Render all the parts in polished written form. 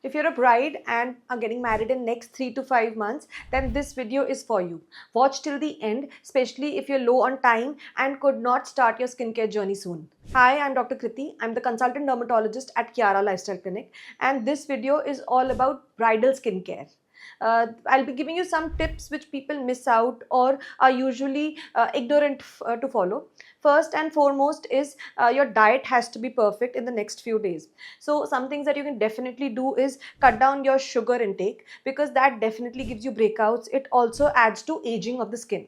If you're a bride and are getting married in next 3 to 5 months, then this video is for you. Watch till the end, especially if you're low on time and could not start your skincare journey soon. Hi, I'm Dr. Kriti. I'm the consultant dermatologist at Kiara Lifestyle Clinic, and this video is all about bridal skincare. I'll be giving you some tips which people miss out or are usually ignorant to follow. First and foremost is your diet has to be perfect in the next few days. So some things that you can definitely do is cut down your sugar intake, because that definitely gives you breakouts. It also adds to aging of the skin.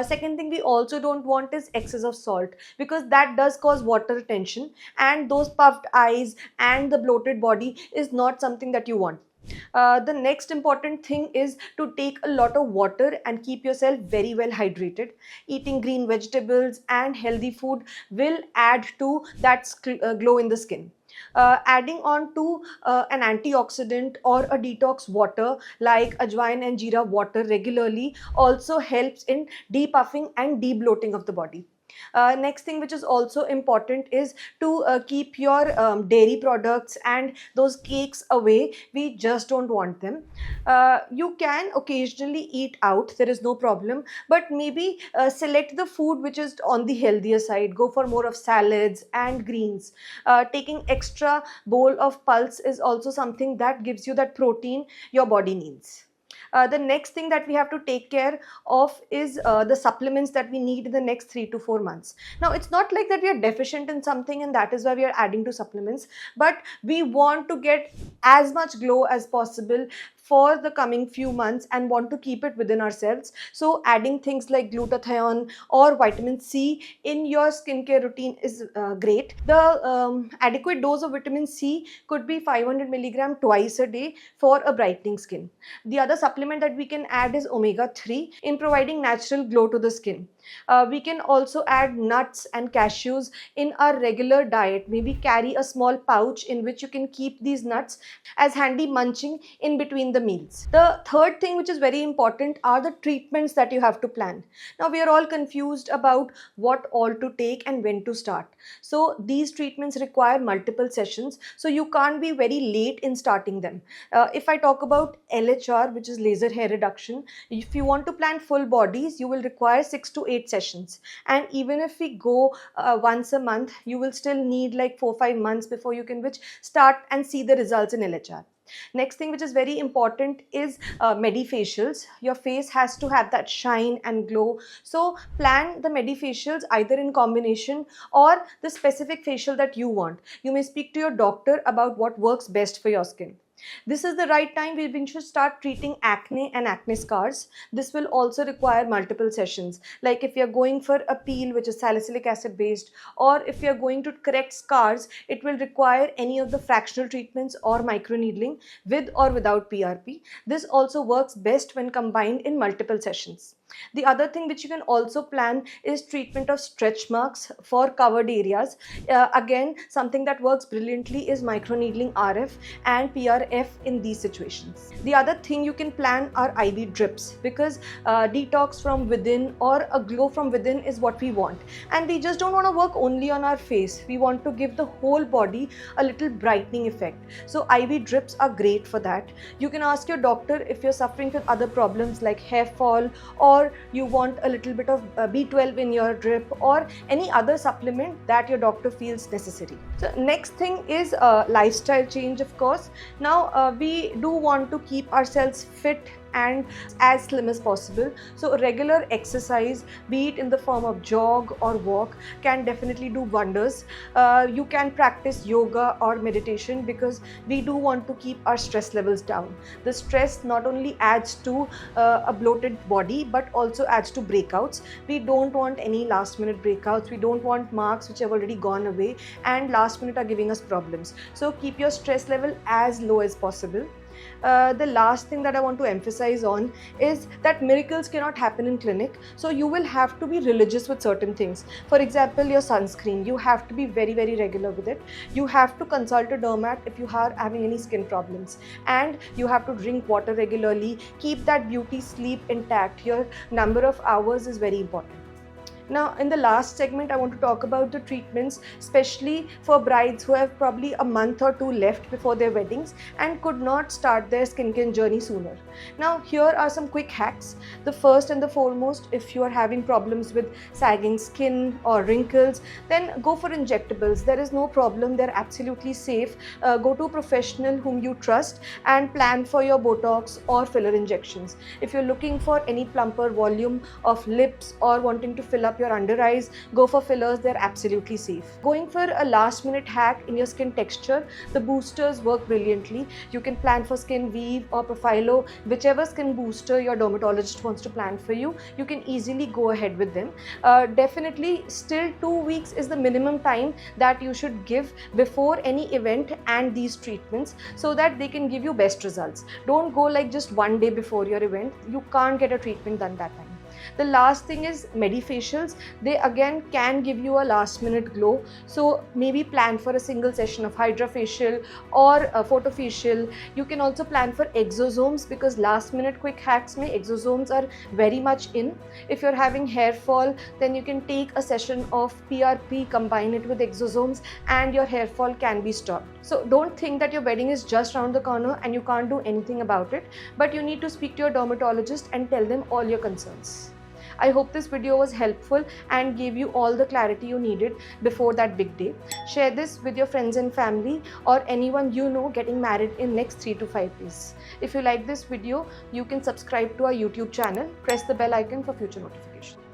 Second thing we also don't want is excess of salt, because that does cause water retention, and those puffed eyes and the bloated body is not something that you want. The next important thing is to take a lot of water and keep yourself very well hydrated. Eating green vegetables and healthy food will add to that glow in the skin. Adding on to an antioxidant or a detox water like ajwain and jeera water regularly also helps in depuffing and debloating of the body. Next thing which is also important is to keep your dairy products and those cakes away. We just don't want them. You can occasionally eat out, there is no problem, but maybe select the food which is on the healthier side. Go for more of salads and greens. Taking extra bowl of pulse is also something that gives you that protein your body needs. The next thing that we have to take care of is the supplements that we need in the next 3 to 4 months. Now, it's not like that we are deficient in something and that is why we are adding to supplements, but we want to get as much glow as possible for the coming few months and want to keep it within ourselves. So adding things like glutathione or vitamin C in your skincare routine is great. The adequate dose of vitamin C could be 500 milligram twice a day for a brightening skin. The other supplement that we can add is omega-3 in providing natural glow to the skin. We can also add nuts and cashews in our regular diet. Maybe carry a small pouch in which you can keep these nuts as handy munching in between the meals. The third thing which is very important are the treatments that you have to plan. Now, we are all confused about what all to take and when to start. So these treatments require multiple sessions, so you can't be very late in starting them. If I talk about LHR, which is laser hair reduction, if you want to plan full bodies, you will require 6 to 8 sessions, and even if we go once a month, you will still need like 4-5 months before you can start and see the results in LHR. Next thing which is very important is medifacials. Your face has to have that shine and glow, so plan the medifacials either in combination or the specific facial that you want. You may speak to your doctor about what works best for your skin. This is the right time we should start treating acne and acne scars. This will also require multiple sessions. Like if you're going for a peel which is salicylic acid based, or if you're going to correct scars, it will require any of the fractional treatments or microneedling with or without PRP. This also works best when combined in multiple sessions. The other thing which you can also plan is treatment of stretch marks for covered areas. Again, something that works brilliantly is microneedling RF and PRF in these situations. The other thing you can plan are IV drips, because detox from within or a glow from within is what we want. And we just don't want to work only on our face. We want to give the whole body a little brightening effect. So IV drips are great for that. You can ask your doctor if you're suffering with other problems like hair fall, or you want a little bit of B12 in your drip, or any other supplement that your doctor feels necessary. So next thing is lifestyle change, of course. Now we do want to keep ourselves fit and as slim as possible. So regular exercise, be it in the form of jog or walk, can definitely do wonders. You can practice yoga or meditation, because we do want to keep our stress levels down. The stress not only adds to a bloated body but also adds to breakouts. We don't want any last minute breakouts. We don't want marks which have already gone away and last minute are giving us problems. So keep your stress level as low as possible. The last thing that I want to emphasize on is that miracles cannot happen in clinic. So you will have to be religious with certain things. For example, your sunscreen, you have to be very, very regular with it. You have to consult a dermat if you are having any skin problems, and you have to drink water regularly. Keep that beauty sleep intact. Your number of hours is very important. Now, in the last segment, I want to talk about the treatments, especially for brides who have probably a month or two left before their weddings and could not start their skincare journey sooner. Now, here are some quick hacks. The first and the foremost, if you are having problems with sagging skin or wrinkles, then go for injectables. There is no problem, they're absolutely safe. Go to a professional whom you trust and plan for your Botox or filler injections. If you're looking for any plumper volume of lips or wanting to fill up your under eyes, go for fillers, they're absolutely safe. Going for a last minute hack in your skin texture, the boosters work brilliantly. You can plan for Skin Weave or Profilo, whichever skin booster your dermatologist wants to plan for you, you can easily go ahead with them. Definitely still 2 weeks is the minimum time that you should give before any event and these treatments, so that they can give you best results. Don't go like just one day before your event. You can't get a treatment done that time. The last thing is Medifacials. They again can give you a last minute glow. So maybe plan for a single session of HydraFacial or a Photofacial. You can also plan for exosomes, because last minute quick hacks mein exosomes are very much in. If you're having hair fall, then you can take a session of PRP, combine it with exosomes, and your hair fall can be stopped. So don't think that your wedding is just around the corner and you can't do anything about it, but you need to speak to your dermatologist and tell them all your concerns. I hope this video was helpful and gave you all the clarity you needed before that big day. Share this with your friends and family or anyone you know getting married in next 3 to 5 days. If you like this video, you can subscribe to our YouTube channel. Press the bell icon for future notifications.